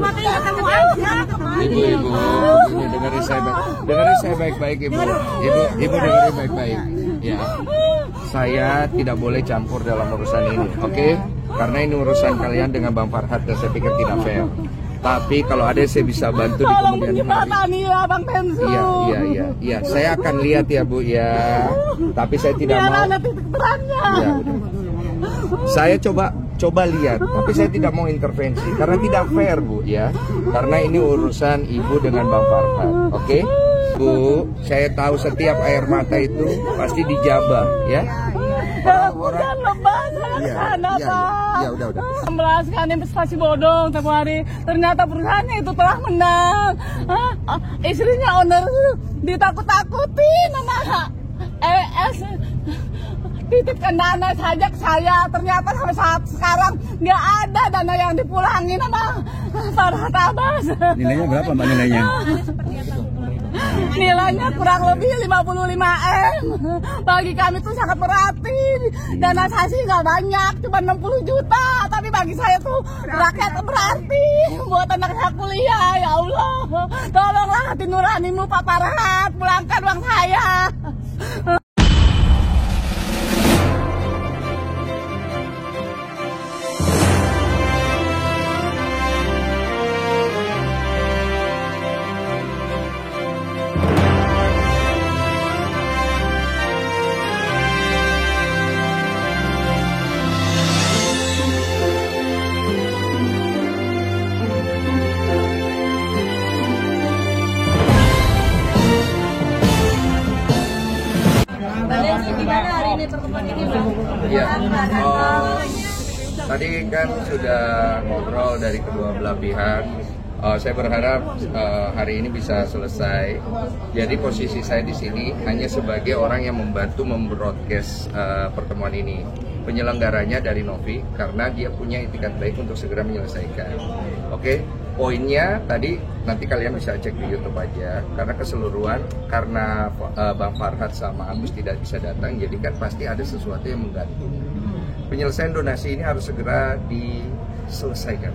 makanya ketemu aja. Ibu, ini dengerin saya baik-baik, Ibu. Ibu dengerin baik-baik. Ya, saya tidak boleh campur dalam urusan ini, oke? Karena ini urusan kalian dengan Bang Farhad dan saya pikir tidak fair. Tapi kalau ada saya bisa bantu di kemudian hari. Iya. Saya akan lihat ya Bu ya. Tapi saya tidak mau. Ya, saya coba lihat, tapi saya tidak mau intervensi karena tidak fair Bu ya. Karena ini urusan Ibu dengan Bang Farhad, oke? Bu, saya tahu setiap air mata itu pasti dijabah ya. Orang-orang udah. Melaskan investasi bodong tiap hari. Ternyata perusahaannya itu telah menang. Istrinya owner ditakut-takutin sama ES. Titipkan dana saja ke saya. Ternyata sampai saat sekarang nggak ada dana yang dipulangin sama Farhad Abbas. Nilainya berapa Mbak nilainya? Nilainya kurang lebih 55 M. Bagi kami itu sangat berarti. Dana saya sih nggak banyak, cuma 60 juta. Tapi bagi saya tuh rakyat berarti. Buat anak saya kuliah, ya Allah. Tolonglah hati nuranimu Pak Farhad, pulangkan uang saya. Ya, tadi kan sudah ngobrol dari kedua belah pihak. Saya berharap hari ini bisa selesai. Jadi posisi saya di sini hanya sebagai orang yang membantu membroadcast pertemuan ini. Penyelenggaranya dari Novi karena dia punya itikat baik untuk segera menyelesaikan. Oke, poinnya tadi nanti kalian bisa cek di YouTube aja. Karena keseluruhan, karena Bang Farhad sama Agus tidak bisa datang, jadi kan pasti ada sesuatu yang menggantung. Penyelesaian donasi ini harus segera diselesaikan.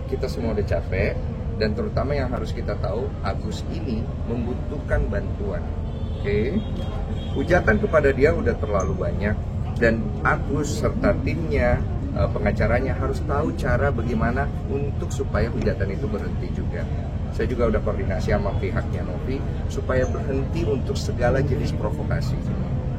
Kita semua udah capek, dan terutama yang harus kita tahu, Agus ini membutuhkan bantuan. Oke, hujatan kepada dia udah terlalu banyak, dan Agus serta timnya, pengacaranya harus tahu cara bagaimana untuk supaya hujatan itu berhenti juga. Saya juga udah koordinasi sama pihaknya Novi supaya berhenti untuk segala jenis provokasi.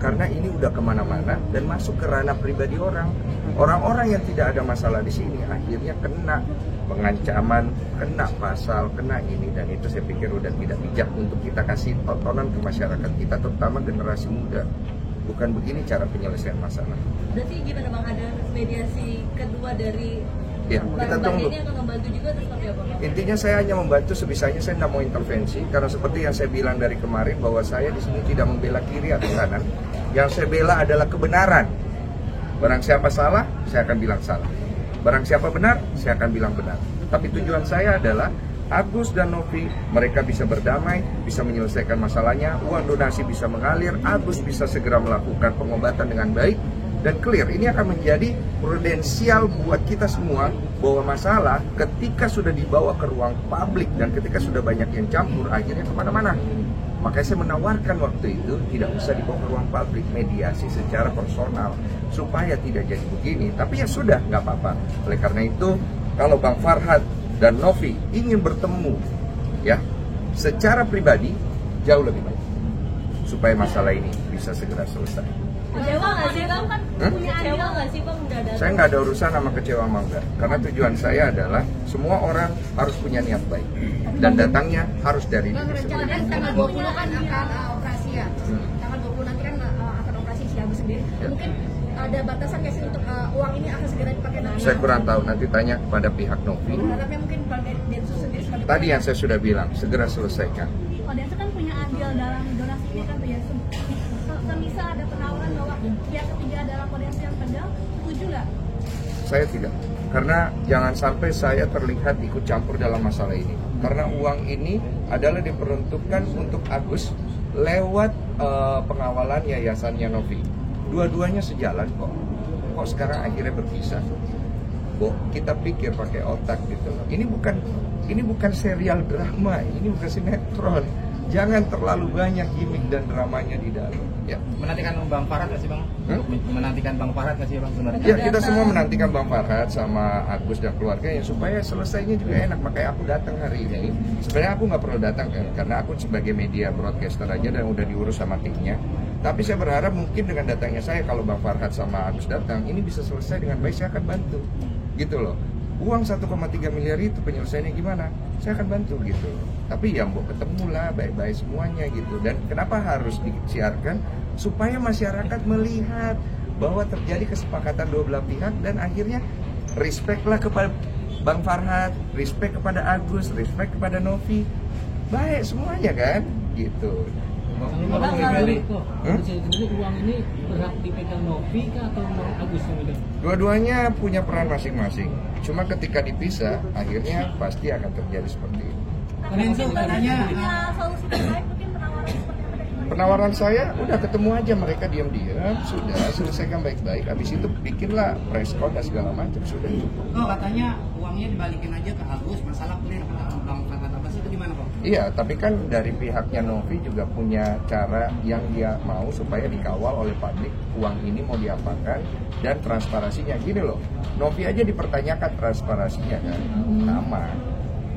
Karena ini udah kemana-mana dan masuk ke ranah pribadi orang. Orang-orang yang tidak ada masalah di sini akhirnya kena pengancaman, kena pasal, kena ini, dan itu saya pikir udah tidak bijak untuk kita kasih tontonan ke masyarakat kita, terutama generasi muda. Bukan begini cara penyelesaian masalah. Berarti gimana Bang, ada mediasi kedua dari kita tunggu. Ini akan membantu juga atau seperti apa? Intinya saya hanya membantu sebisanya, saya tidak mau intervensi karena seperti yang saya bilang dari kemarin bahwa saya di sini tidak membela kiri atau kanan. Yang saya bela adalah kebenaran. Barang siapa salah, saya akan bilang salah. Barang siapa benar, saya akan bilang benar. Tapi tujuan saya adalah Agus dan Novi, mereka bisa berdamai, bisa menyelesaikan masalahnya, uang donasi bisa mengalir, Agus bisa segera melakukan pengobatan dengan baik, dan clear. Ini akan menjadi prudensial buat kita semua bahwa masalah ketika sudah dibawa ke ruang publik dan ketika sudah banyak yang campur, akhirnya kemana-mana. Makanya saya menawarkan waktu itu tidak usah dibawa ke ruang publik, mediasi secara personal supaya tidak jadi begini. Tapi ya sudah, nggak apa-apa. Oleh karena itu, kalau Bang Farhad dan Novi ingin bertemu ya secara pribadi, jauh lebih baik supaya masalah ini bisa segera selesai. Kecewa nggak sih Bang? Kecewa nggak sih Bang udah datang? Saya nggak ada urusan sama kecewa sama enggak, karena tujuan saya adalah semua orang harus punya niat baik dan datangnya harus dari diri sendiri. Kan tanggal 20 kan akan operasi ya. Tanggal 20 nanti kan akan operasi si Agus sendiri. Ya. Mungkin ada batasan nggak sih untuk uang ini akan segera dipakai nanti? Saya kurang tahu, nanti tanya kepada pihak Novi. Harapnya mungkin Bang Densus sendiri sebagai Tadi yang saya sudah bilang, segera selesaikan. Kalau Densus kan punya andil dalam donasi ini kan tuh ya. Semisal ada penawaran bahwa pihak ketiga adalah potensi yang pedang, setuju nggak? Saya tidak, karena jangan sampai saya terlihat ikut campur dalam masalah ini. Karena uang ini adalah diperuntukkan untuk Agus lewat pengawalan yayasannya Novi. Dua-duanya sejalan kok. Kok sekarang akhirnya berpisah? kok kita pikir pakai otak gitu loh. Ini bukan serial drama, ini bukan sinetron. Jangan terlalu banyak gimmick dan dramanya di dalam. Ya. Menantikan Bang Farhad nggak sih Bang? Menantikan Bang Farhad nggak sih Bang sebenarnya? Ya, kita semua menantikan Bang Farhad sama Agus dan keluarganya supaya selesainya juga enak. Makanya aku datang hari ini. Sebenarnya aku nggak perlu datang kan, karena aku sebagai media broadcaster aja dan udah diurus sama timnya. Tapi saya berharap mungkin dengan datangnya saya, kalau Bang Farhad sama Agus datang, ini bisa selesai dengan baik. Saya akan bantu, gitu loh. Uang 1,3 miliar itu penyelesaiannya gimana? Saya akan bantu gitu. Tapi ya mau ketemu lah baik-baik semuanya gitu. Dan kenapa harus disiarkan? Supaya masyarakat melihat bahwa terjadi kesepakatan dua belah pihak dan akhirnya respect lah kepada Bang Farhad, respect kepada Agus, respect kepada Novi. Baik semuanya kan? Gitu. Uang ini berhak dipegang Novi kah atau Agus yang megang? Dua-duanya punya peran masing-masing. Cuma ketika dipisah, akhirnya pasti akan terjadi seperti ini. Solusi terbaik mungkin penawaran seperti apa dari Bang? Penawaran saya udah ketemu aja, mereka diam-diam, sudah selesaikan baik-baik. Habis itu bikinlah press con dan segala macam, sudah cukup. Oh, katanya uangnya dibalikin aja ke Agus, masalah clear kata Bang Farhad Abbas, itu gimana Bang? Iya, tapi kan dari pihaknya Novi juga punya cara yang dia mau supaya dikawal oleh publik. Uang ini mau diapakan dan transparansinya. Gini loh, Novi aja dipertanyakan transparansinya kan, sama.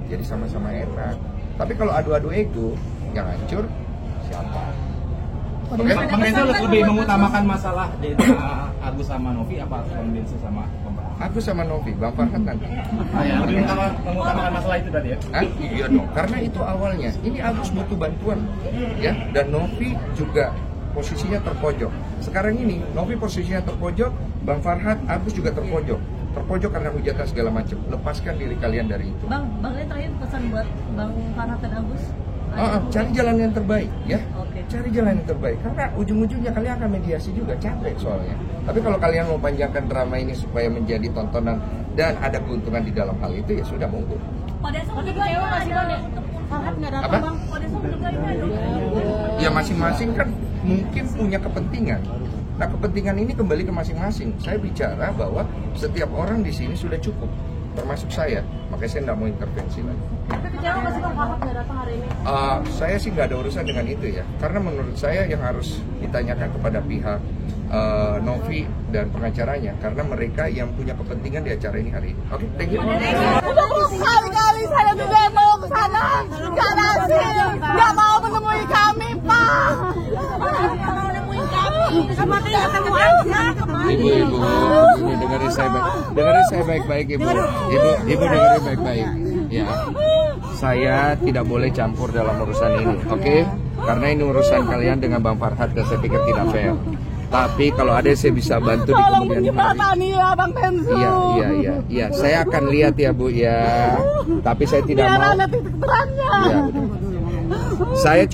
Jadi sama-sama enak. Tapi kalau adu-adu ego, yang hancur siapa? Oke? Bang Denzel lebih mengutamakan masalah Agus sama Novi apa Bang Denzel sama Bang Farhad? Agus sama Novi, Bang Farhad nanti. Lebih mengutamakan masalah itu tadi ya? Iya dong, karena itu awalnya. Ini Agus butuh bantuan, ya. Dan Novi juga posisinya terpojok. Sekarang ini Novi posisinya terpojok, Bang Farhad, Agus juga terpojok. Terpojok karena hujatan segala macam. Lepaskan diri kalian dari itu. Bang ini terakhir pesan buat Bang Farhad dan Agus. Cari jalan yang terbaik, ya. Oke. Cari jalan yang terbaik. Karena ujung-ujungnya kalian akan mediasi juga, capek soalnya. Tapi kalau kalian mau panjangkan drama ini supaya menjadi tontonan dan ada keuntungan di dalam hal itu, ya sudah monggo. Pada saat juga ini ada untuk Farhad nggak datang Apa? Bang? Pada saat juga ini ada. Ya masing-masing kan mungkin punya kepentingan. Nah, kepentingan ini kembali ke masing-masing. Saya bicara bahwa setiap orang di sini sudah cukup, termasuk saya. Makanya saya tidak mau intervensi lagi. Tapi kecewa nggak sih Bang Farhad nggak datang hari ini? Saya sih nggak ada urusan dengan itu ya. Karena menurut saya yang harus ditanyakan kepada pihak Novi dan pengacaranya. Karena mereka yang punya kepentingan di acara ini hari ini. Oke, thank you. Kali-kali saya tidak mau ke sana. Nggak hasil. Nggak mau menemui kami, Pak. Kalau nemuin kami, sama dia ketemu aja. Ibu, dengerin saya baik-baik, Ibu. Ibu dengerin baik-baik. Ya, saya tidak boleh campur dalam urusan ini, oke? Karena ini urusan kalian dengan Bang Farhad dan saya pikir tidak fair. Tapi kalau ada saya bisa bantu di Tolong kemudian hari. menjembatani ya, Bang Denzel. Iya. Saya akan lihat ya, Bu ya. Tapi saya tidak Biar mau. ada titik terangnya. Iya, betul. Saya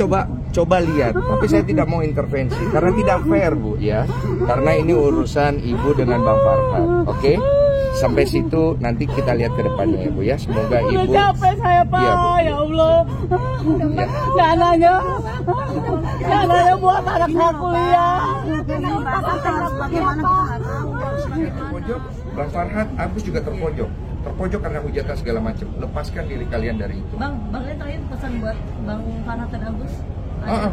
coba lihat, tapi saya tidak mau intervensi karena tidak fair, Bu ya. Karena ini urusan Ibu dengan Bang Farhad, oke? Sampai situ nanti kita lihat ke depannya ya, Bu ya. Semoga Udah Ibu. capek saya, Pak. Iya, Bu. Ya Allah. Ya. Dananya buat anak saya kuliah. Terpojok, Bang Farhad, Agus juga terpojok. Terpojok karena hujatan segala macam. Lepaskan diri kalian dari itu. Bang ini terakhir pesan buat Bang Farhad dan Agus.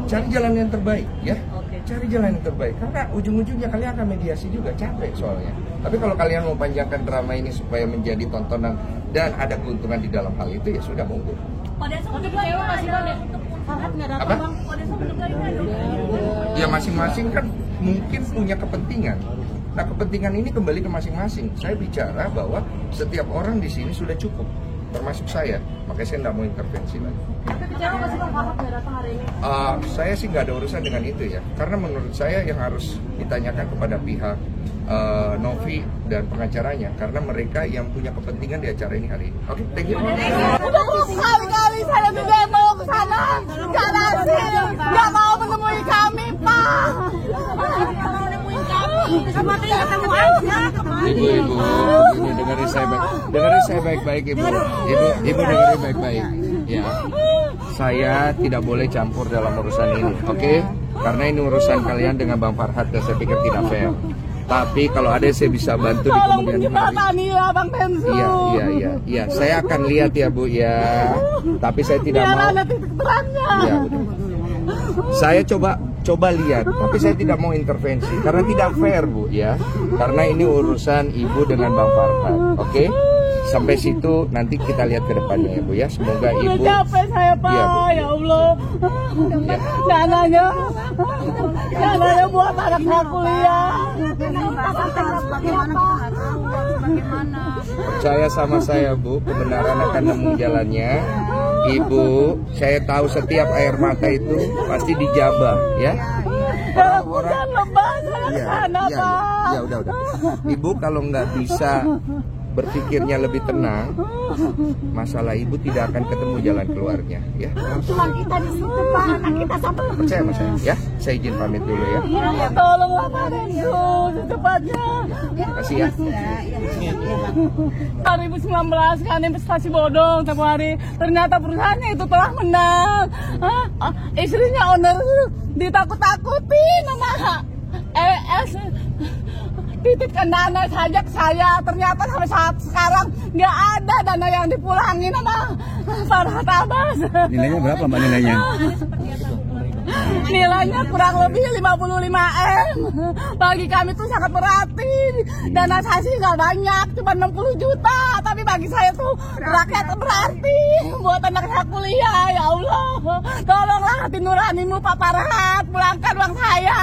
Cari jalan yang terbaik, ya. Oke. Cari jalan yang terbaik. Karena ujung-ujungnya kalian akan mediasi juga, capek soalnya. Tapi kalau kalian mau panjangkan drama ini supaya menjadi tontonan dan ada keuntungan di dalam hal itu, ya sudah monggo. Pada saat juga ini ada untuk Farhad nggak datang Apa? Bang? Pada saat juga ini ada. Ya masing-masing kan mungkin punya kepentingan. Nah, kepentingan ini kembali ke masing-masing. Saya bicara bahwa setiap orang di sini sudah cukup, termasuk saya. Makanya saya tidak mau intervensi lagi. Tapi kecewa nggak sih Bang Farhad nggak datang hari ini? Saya sih nggak ada urusan dengan itu ya. Karena menurut saya yang harus ditanyakan kepada pihak Novi dan pengacaranya. Karena mereka yang punya kepentingan di acara ini hari ini. Oke, thank you. Kali-kali saya tidak mau ke sana. Nggak hasil. Nggak mau menemui kami, Pak. Kalau nemuin kami, sama dia ketemu aja. Ibu, dengerin saya baik-baik, Ibu. Ibu dengerin baik-baik. Ya, saya tidak boleh campur dalam urusan ini, oke? Karena ini urusan kalian dengan Bang Farhad dan saya pikir tidak fair. Tapi kalau ada saya bisa bantu di Tolong kemudian hari. menjembatani lah Bang Tensu. Iya. Saya akan lihat ya Bu ya. Tapi saya tidak Biar mau. ada titik terangnya. Iya, betul. Saya coba lihat, tapi saya tidak mau intervensi karena tidak fair Bu ya. Karena ini urusan Ibu dengan Bang Farhan. Oke? Sampai situ nanti kita lihat ke depannya ya Bu ya. Semoga Udah Ibu. capek saya Pak, Iya, Bu. ya Allah. Ya. Dananya buat anak saya kuliah. Percaya sama saya Bu, kebenaran akan nemu jalannya. Ibu, saya tahu setiap air mata itu pasti dijabah ya. Dalam hujan lebat saya kesana Pak. Iya, udah. Ibu kalau nggak bisa berpikirnya lebih tenang, masalah Ibu tidak akan ketemu jalan keluarnya ya. Cuma kita di situ Pak, anak kita sampai Percaya sama saya ya. Saya izin pamit dulu ya. Tolonglah Pak Tensu secepatnya. Terima kasih ya. 2019 kan investasi bodong tiap hari. Ternyata perusahaannya itu telah menang. Istrinya owner ditakut-takutin sama ES. Titipkan dana saja ke saya. Ternyata sampai saat sekarang nggak ada dana yang dipulangin sama Farhan Abbas. Nilainya berapa Mbak nilainya? Nilainya kurang lebih 55M. Bagi kami itu sangat berarti. Dana saya sih nggak banyak, cuma 60 juta. Tapi bagi saya tuh rakyat berarti. Buat anak saya kuliah, ya Allah. Tolonglah hati nuranimu Pak Farhan, pulangkan uang saya.